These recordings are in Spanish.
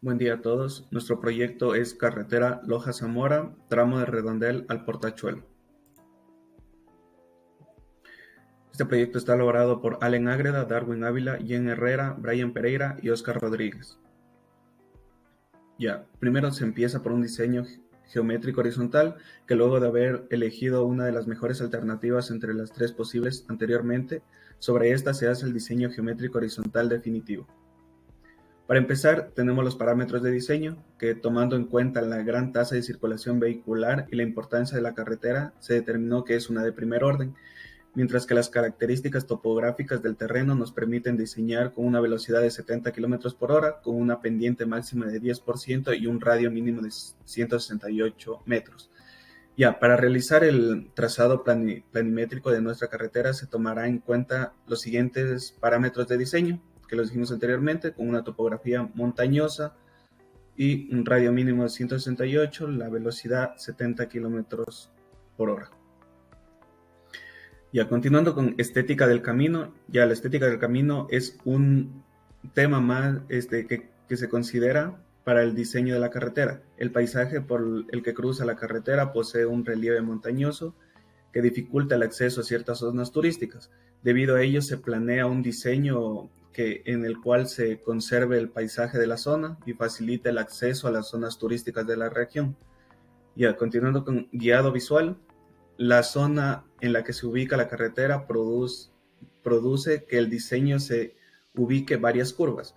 Buen día a todos. Nuestro proyecto es Carretera Loja-Zamora, tramo de Redondel al Portachuelo. Este proyecto está elaborado por Allen Ágreda, Darwin Ávila, Jen Herrera, Brian Pereira y Oscar Rodríguez. Primero se empieza por un diseño geométrico horizontal, que luego de haber elegido una de las mejores alternativas entre las tres posibles anteriormente, sobre esta se hace el diseño geométrico horizontal definitivo. Para empezar, tenemos los parámetros de diseño, que tomando en cuenta la gran tasa de circulación vehicular y la importancia de la carretera, se determinó que es una de primer orden, mientras que las características topográficas del terreno nos permiten diseñar con una velocidad de 70 km por hora, con una pendiente máxima de 10% y un radio mínimo de 168 metros. Para realizar el trazado planimétrico de nuestra carretera se tomará en cuenta los siguientes parámetros de diseño, que los dijimos anteriormente, con una topografía montañosa y un radio mínimo de 168, la velocidad 70 km por hora. Continuando con estética del camino, la estética del camino es un tema más que se considera para el diseño de la carretera. El paisaje por el que cruza la carretera posee un relieve montañoso que dificulta el acceso a ciertas zonas turísticas. Debido a ello se planea un diseño en el cual se conserve el paisaje de la zona y facilite el acceso a las zonas turísticas de la región. Continuando con guiado visual, la zona en la que se ubica la carretera produce que el diseño se ubique varias curvas.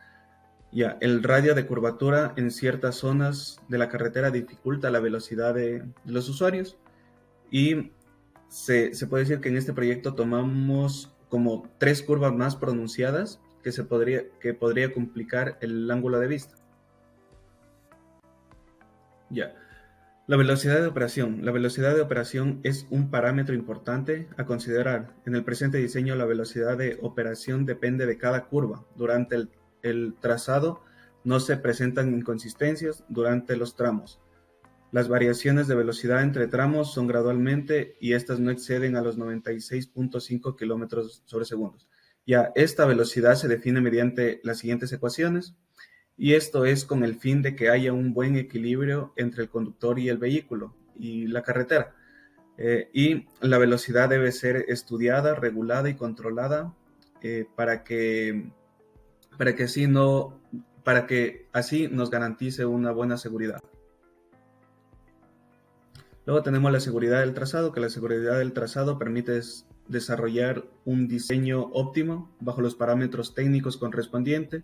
El radio de curvatura en ciertas zonas de la carretera dificulta la velocidad de los usuarios y se puede decir que en este proyecto tomamos como 3 curvas más pronunciadas que podría complicar el ángulo de vista. La velocidad de operación. La velocidad de operación es un parámetro importante a considerar. En el presente diseño, la velocidad de operación depende de cada curva. Durante el trazado no se presentan inconsistencias durante los tramos. Las variaciones de velocidad entre tramos son gradualmente y estas no exceden a los 96.5 km/s. Esta velocidad se define mediante las siguientes ecuaciones. Y esto es con el fin de que haya un buen equilibrio entre el conductor y el vehículo y la carretera. Y la velocidad debe ser estudiada, regulada y controlada para que así nos garantice una buena seguridad. Luego tenemos la seguridad del trazado, que la seguridad del trazado permite desarrollar un diseño óptimo bajo los parámetros técnicos correspondientes.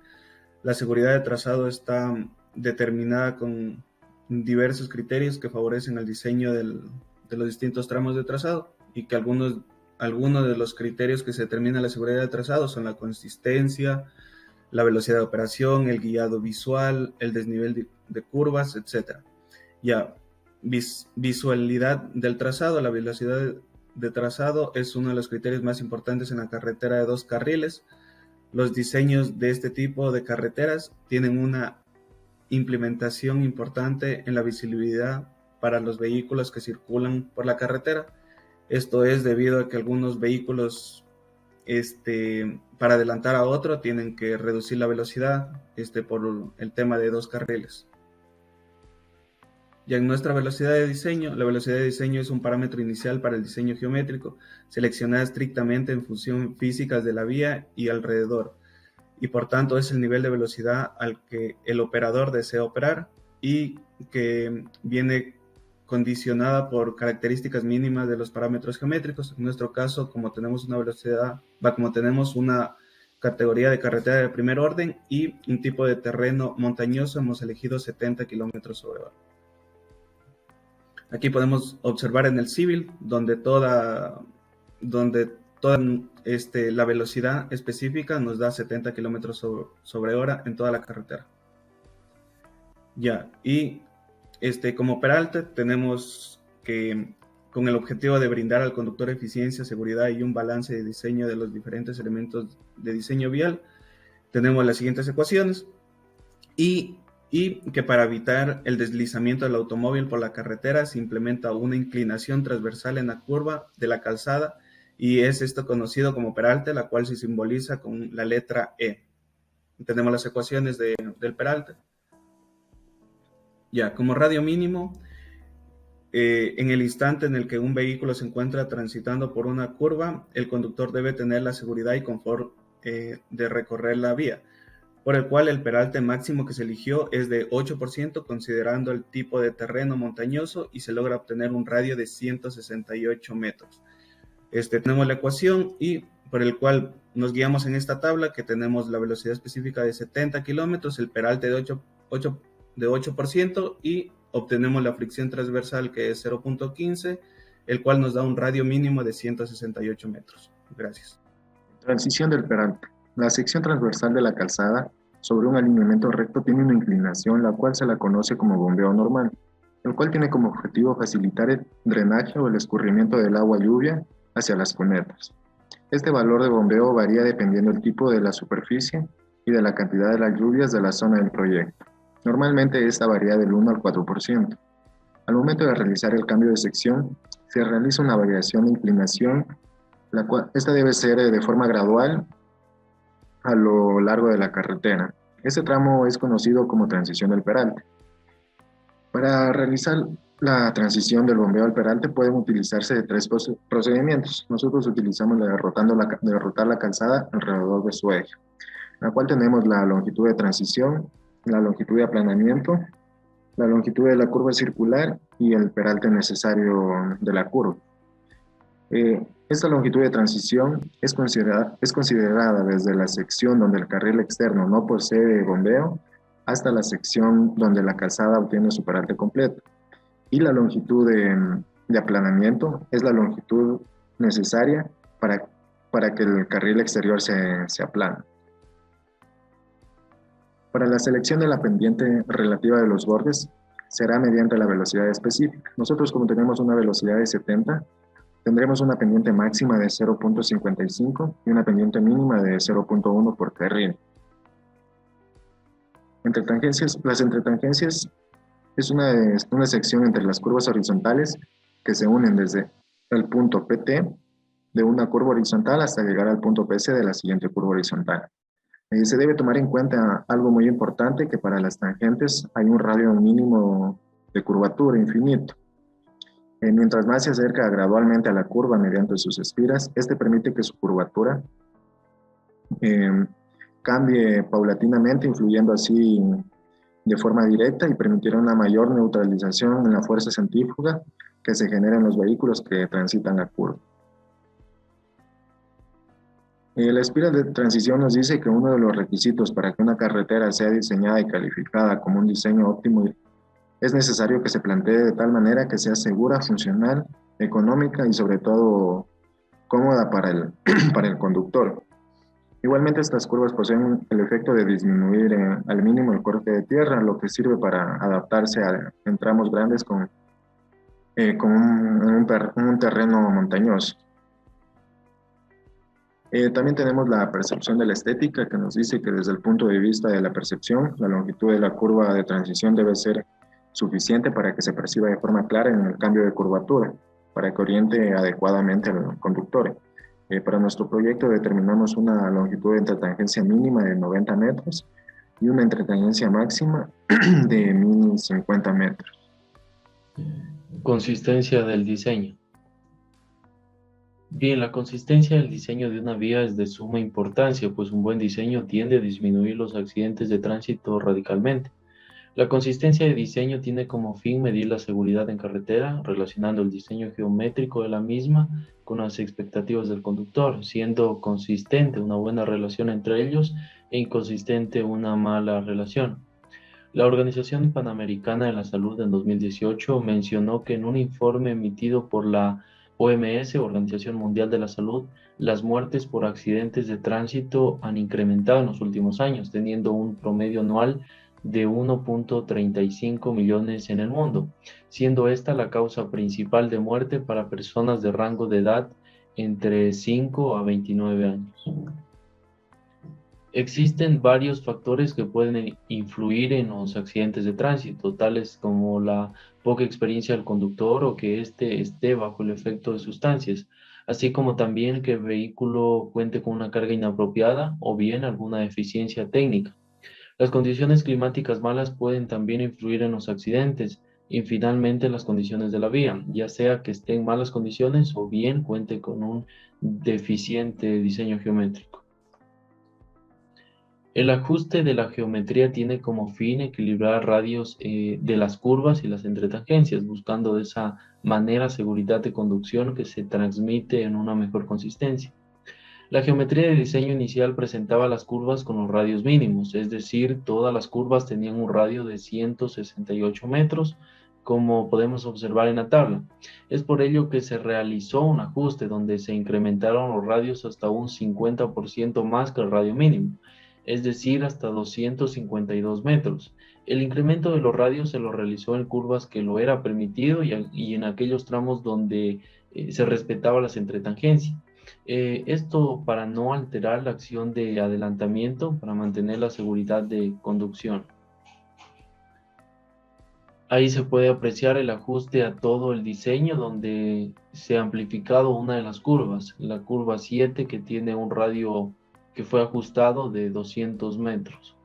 La seguridad de trazado está determinada con diversos criterios que favorecen el diseño de los distintos tramos de trazado y que algunos de los criterios que se determinan la seguridad de trazado son la consistencia, la velocidad de operación, el guiado visual, el desnivel de curvas, etc. Visualidad del trazado. La velocidad de trazado es uno de los criterios más importantes en la carretera de 2 carriles. Los diseños de este tipo de carreteras tienen una implementación importante en la visibilidad para los vehículos que circulan por la carretera. Esto es debido a que algunos vehículos, para adelantar a otro, tienen que reducir la velocidad por el tema de 2 carriles. En nuestra velocidad de diseño, la velocidad de diseño es un parámetro inicial para el diseño geométrico, seleccionada estrictamente en función físicas de la vía y alrededor, y por tanto es el nivel de velocidad al que el operador desea operar y que viene condicionada por características mínimas de los parámetros geométricos. En nuestro caso, como tenemos una categoría de carretera de primer orden y un tipo de terreno montañoso, hemos elegido 70 km/h. Aquí podemos observar en el civil donde toda la velocidad específica nos da 70 km/h en toda la carretera. Y como peralte tenemos que, con el objetivo de brindar al conductor eficiencia, seguridad y un balance de diseño de los diferentes elementos de diseño vial, tenemos las siguientes ecuaciones. Y que para evitar el deslizamiento del automóvil por la carretera se implementa una inclinación transversal en la curva de la calzada, y es esto conocido como peralte, la cual se simboliza con la letra E. Tenemos las ecuaciones del peralte. Ya, como radio mínimo, en el instante en el que un vehículo se encuentra transitando por una curva, el conductor debe tener la seguridad y confort de recorrer la vía, por el cual el peralte máximo que se eligió es de 8%, considerando el tipo de terreno montañoso, y se logra obtener un radio de 168 metros. Tenemos la ecuación y por el cual nos guiamos en esta tabla, que tenemos la velocidad específica de 70 kilómetros, el peralte de 8% y obtenemos la fricción transversal, que es 0.15, el cual nos da un radio mínimo de 168 metros. Gracias. Transición del peralte. La sección transversal de la calzada sobre un alineamiento recto tiene una inclinación, la cual se la conoce como bombeo normal, el cual tiene como objetivo facilitar el drenaje o el escurrimiento del agua lluvia hacia las cunetas. Este valor de bombeo varía dependiendo del tipo de la superficie y de la cantidad de las lluvias de la zona del proyecto. Normalmente esta varía del 1 al 4%. Al momento de realizar el cambio de sección, se realiza una variación de inclinación, la cual esta debe ser de forma gradual a lo largo de la carretera. Este tramo es conocido como transición del peralte. Para realizar la transición del bombeo al peralte pueden utilizarse de tres procedimientos. Nosotros utilizamos la de rotar la calzada alrededor de su eje, la cual tenemos la longitud de transición, la longitud de aplanamiento, la longitud de la curva circular y el peralte necesario de la curva. Esta longitud de transición es considerada desde la sección donde el carril externo no posee bombeo hasta la sección donde la calzada obtiene su peralte completo. Y la longitud de aplanamiento es la longitud necesaria para que el carril exterior se aplane. Para la selección de la pendiente relativa de los bordes, será mediante la velocidad específica. Nosotros, como tenemos una velocidad de 70, tendremos una pendiente máxima de 0.55 y una pendiente mínima de 0.1 por carril. Las entretangencias es una sección entre las curvas horizontales que se unen desde el punto PT de una curva horizontal hasta llegar al punto PC de la siguiente curva horizontal. Se debe tomar en cuenta algo muy importante, que para las tangentes hay un radio mínimo de curvatura infinito. Mientras más se acerca gradualmente a la curva mediante sus espiras, este permite que su curvatura cambie paulatinamente, influyendo así de forma directa y permitirá una mayor neutralización en la fuerza centrífuga que se genera en los vehículos que transitan la curva. La espira de transición nos dice que uno de los requisitos para que una carretera sea diseñada y calificada como un diseño óptimo es necesario que se plantee de tal manera que sea segura, funcional, económica y sobre todo cómoda para el conductor. Igualmente, estas curvas poseen el efecto de disminuir al mínimo el corte de tierra, lo que sirve para adaptarse en tramos grandes con un terreno montañoso. También tenemos la percepción de la estética, que nos dice que desde el punto de vista de la percepción, la longitud de la curva de transición debe ser suficiente para que se perciba de forma clara en el cambio de curvatura, para que oriente adecuadamente al conductor. Para nuestro proyecto determinamos una longitud de entretangencia mínima de 90 metros y una entretangencia máxima de 1050 metros. Consistencia del diseño. Bien, la consistencia del diseño de una vía es de suma importancia, pues un buen diseño tiende a disminuir los accidentes de tránsito radicalmente. La consistencia de diseño tiene como fin medir la seguridad en carretera, relacionando el diseño geométrico de la misma con las expectativas del conductor, siendo consistente una buena relación entre ellos e inconsistente una mala relación. La Organización Panamericana de la Salud en 2018 mencionó que en un informe emitido por la OMS, Organización Mundial de la Salud, las muertes por accidentes de tránsito han incrementado en los últimos años, teniendo un promedio anual de 1.35 millones en el mundo, siendo esta la causa principal de muerte para personas de rango de edad entre 5 a 29 años. Existen varios factores que pueden influir en los accidentes de tránsito, tales como la poca experiencia del conductor o que éste esté bajo el efecto de sustancias, así como también que el vehículo cuente con una carga inapropiada o bien alguna deficiencia técnica. Las condiciones climáticas malas pueden también influir en los accidentes y finalmente las condiciones de la vía, ya sea que esté en malas condiciones o bien cuente con un deficiente diseño geométrico. El ajuste de la geometría tiene como fin equilibrar radios de las curvas y las entretangencias, buscando de esa manera seguridad de conducción que se transmite en una mejor consistencia. La geometría de diseño inicial presentaba las curvas con los radios mínimos, es decir, todas las curvas tenían un radio de 168 metros, como podemos observar en la tabla. Es por ello que se realizó un ajuste donde se incrementaron los radios hasta un 50% más que el radio mínimo, es decir, hasta 252 metros. El incremento de los radios se lo realizó en curvas que lo era permitido y en aquellos tramos donde se respetaba las entretangencias. Esto para no alterar la acción de adelantamiento, para mantener la seguridad de conducción. Ahí se puede apreciar el ajuste a todo el diseño donde se ha amplificado una de las curvas, la curva 7 que tiene un radio que fue ajustado de 200 metros.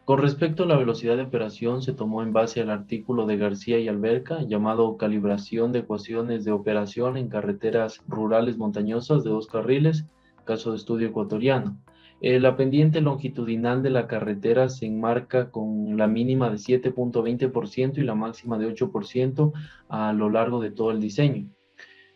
Con respecto a la velocidad de operación, se tomó en base al artículo de García y Alberca llamado Calibración de ecuaciones de operación en carreteras rurales montañosas de 2 carriles, caso de estudio ecuatoriano. La pendiente longitudinal de la carretera se enmarca con la mínima de 7.20% y la máxima de 8% a lo largo de todo el diseño.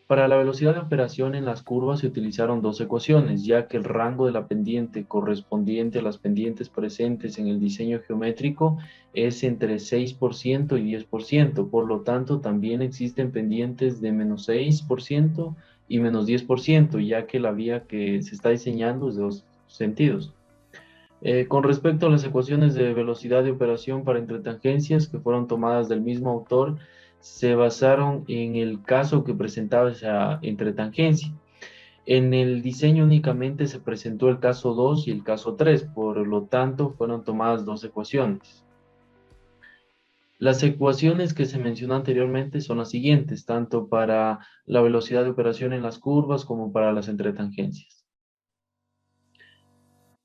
Para la velocidad de operación en las curvas se utilizaron dos ecuaciones, ya que el rango de la pendiente correspondiente a las pendientes presentes en el diseño geométrico es entre 6% y 10%, por lo tanto también existen pendientes de menos 6% y menos 10%, ya que la vía que se está diseñando es de dos sentidos. Con respecto a las ecuaciones de velocidad de operación para entretangencias que fueron tomadas del mismo autor, se basaron en el caso que presentaba esa entretangencia. En el diseño únicamente se presentó el caso 2 y el caso 3, por lo tanto fueron tomadas dos ecuaciones. Las ecuaciones que se mencionó anteriormente son las siguientes, tanto para la velocidad de operación en las curvas como para las entretangencias.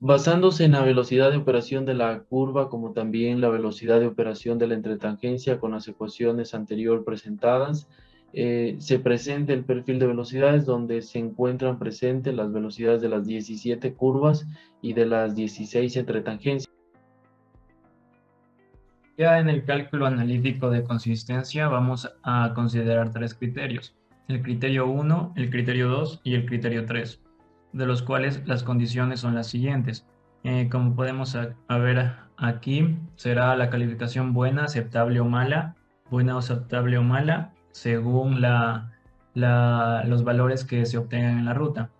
Basándose en la velocidad de operación de la curva como también la velocidad de operación de la entretangencia con las ecuaciones anterior presentadas, se presenta el perfil de velocidades donde se encuentran presentes las velocidades de las 17 curvas y de las 16 entretangencias. Ya en el cálculo analítico de consistencia vamos a considerar tres criterios: el criterio 1, el criterio 2 y el criterio 3, de los cuales las condiciones son las siguientes. Como podemos ver aquí, será la calificación buena, aceptable o mala, según los valores que se obtengan en la ruta.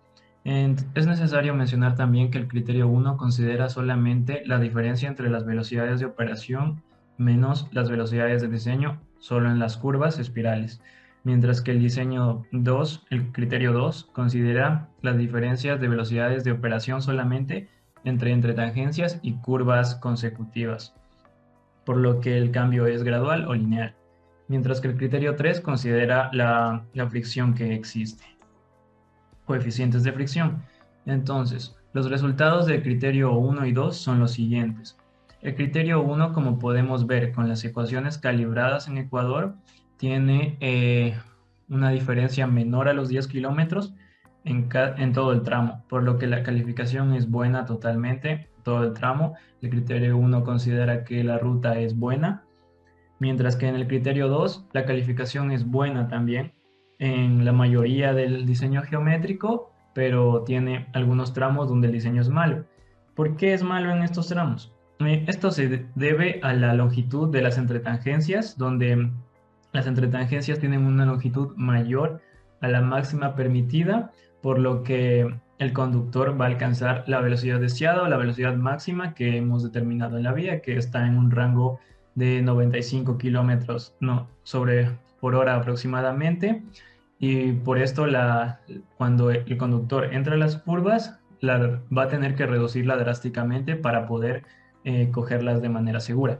Es necesario mencionar también que el criterio 1 considera solamente la diferencia entre las velocidades de operación menos las velocidades de diseño solo en las curvas espirales, mientras que el criterio 2 considera las diferencias de velocidades de operación solamente entre entretangencias y curvas consecutivas, por lo que el cambio es gradual o lineal, mientras que el criterio 3 considera la fricción que existe, coeficientes de fricción. Entonces, los resultados del criterio 1 y 2 son los siguientes. El criterio 1, como podemos ver con las ecuaciones calibradas en Ecuador, tiene una diferencia menor a los 10 kilómetros en todo el tramo, por lo que la calificación es buena totalmente, todo el tramo. El criterio 1 considera que la ruta es buena, mientras que en el criterio 2 la calificación es buena también en la mayoría del diseño geométrico, pero tiene algunos tramos donde el diseño es malo. ¿Por qué es malo en estos tramos? Esto se debe a la longitud de las entretangencias, donde las entretangencias tienen una longitud mayor a la máxima permitida, por lo que el conductor va a alcanzar la velocidad deseada o la velocidad máxima que hemos determinado en la vía, que está en un rango de 95 kilómetros por hora aproximadamente. Y por esto, cuando el conductor entra a las curvas, va a tener que reducirla drásticamente para poder cogerlas de manera segura.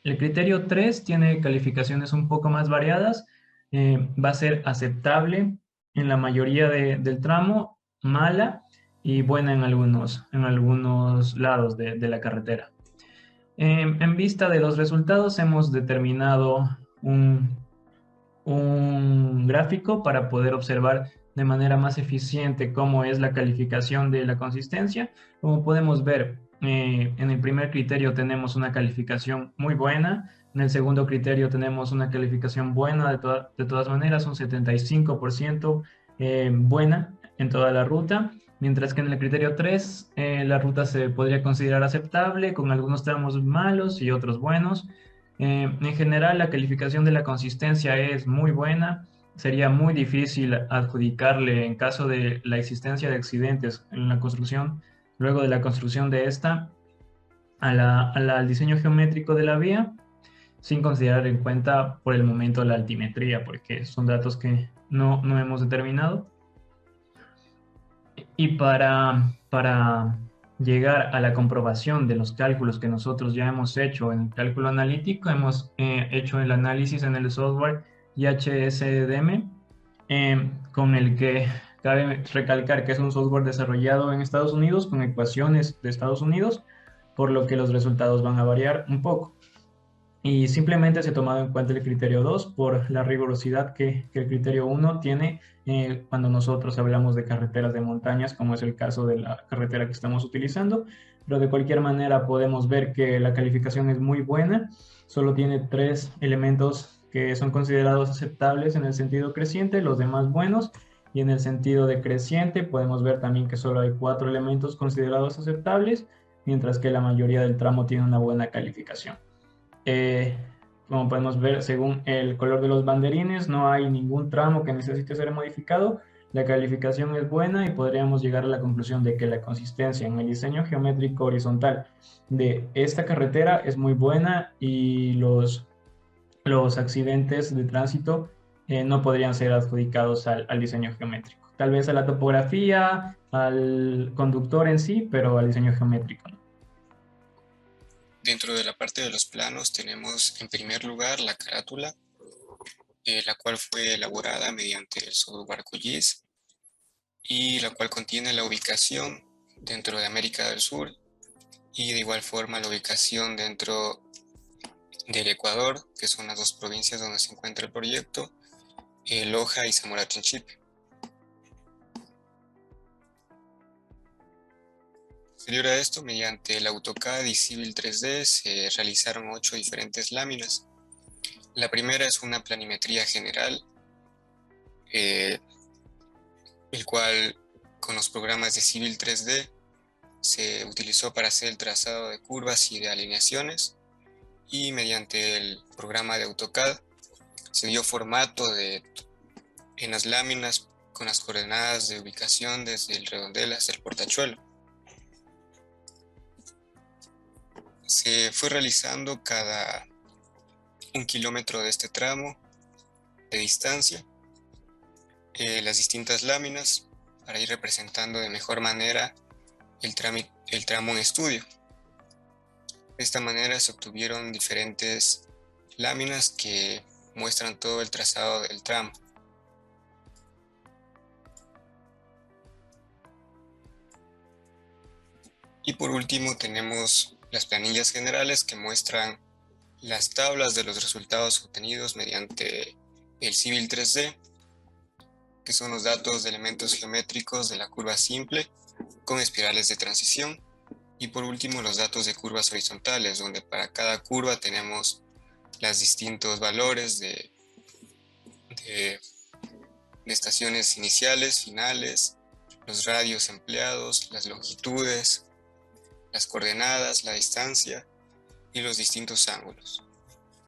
El criterio 3 tiene calificaciones un poco más variadas. Va a ser aceptable en la mayoría del tramo, mala y buena en algunos lados de la carretera. En vista de los resultados, hemos determinado un gráfico para poder observar de manera más eficiente cómo es la calificación de la consistencia. Como podemos ver, en el primer criterio tenemos una calificación muy buena, en el segundo criterio tenemos una calificación buena, de todas maneras, un 75% buena en toda la ruta, mientras que en el criterio 3 la ruta se podría considerar aceptable, con algunos tramos malos y otros buenos. En general, la calificación de la consistencia es muy buena. Sería muy difícil adjudicarle en caso de la existencia de accidentes en la construcción, luego de la construcción de esta, al diseño geométrico de la vía, sin considerar en cuenta por el momento la altimetría, porque son datos que no hemos determinado. Y para llegar a la comprobación de los cálculos que nosotros ya hemos hecho en el cálculo analítico, hemos hecho el análisis en el software IHSDM, con el que cabe recalcar que es un software desarrollado en Estados Unidos con ecuaciones de Estados Unidos, por lo que los resultados van a variar un poco. Y simplemente se ha tomado en cuenta el criterio 2 por la rigurosidad que el criterio 1 tiene cuando nosotros hablamos de carreteras de montañas, como es el caso de la carretera que estamos utilizando. Pero de cualquier manera podemos ver que la calificación es muy buena, solo tiene 3 elementos que son considerados aceptables en el sentido creciente, los demás buenos, y en el sentido decreciente podemos ver también que solo hay 4 elementos considerados aceptables, mientras que la mayoría del tramo tiene una buena calificación. Como podemos ver, según el color de los banderines, no hay ningún tramo que necesite ser modificado. La calificación es buena y podríamos llegar a la conclusión de que la consistencia en el diseño geométrico horizontal de esta carretera es muy buena y los accidentes de tránsito no podrían ser adjudicados al diseño geométrico. Tal vez a la topografía, al conductor en sí, pero al diseño geométrico no. Dentro de la parte de los planos tenemos en primer lugar la carátula, la cual fue elaborada mediante el software ArcGIS y la cual contiene la ubicación dentro de América del Sur y de igual forma la ubicación dentro del Ecuador, que son las dos provincias donde se encuentra el proyecto, Loja y Zamora Chinchipe. Posterior a esto, mediante el AutoCAD y Civil 3D se realizaron 8 diferentes láminas. La primera es una planimetría general, el cual con los programas de Civil 3D se utilizó para hacer el trazado de curvas y de alineaciones, y mediante el programa de AutoCAD se dio formato en las láminas con las coordenadas de ubicación desde el redondel hasta el portachuelo. Se fue realizando cada 1 kilómetro de este tramo de distancia las distintas láminas para ir representando de mejor manera el tramo en estudio. De esta manera se obtuvieron diferentes láminas que muestran todo el trazado del tramo. Y por último tenemos las planillas generales que muestran las tablas de los resultados obtenidos mediante el Civil 3D, que son los datos de elementos geométricos de la curva simple con espirales de transición, y por último los datos de curvas horizontales, donde para cada curva tenemos los distintos valores de estaciones iniciales, finales, los radios empleados, las longitudes, las coordenadas, la distancia y los distintos ángulos.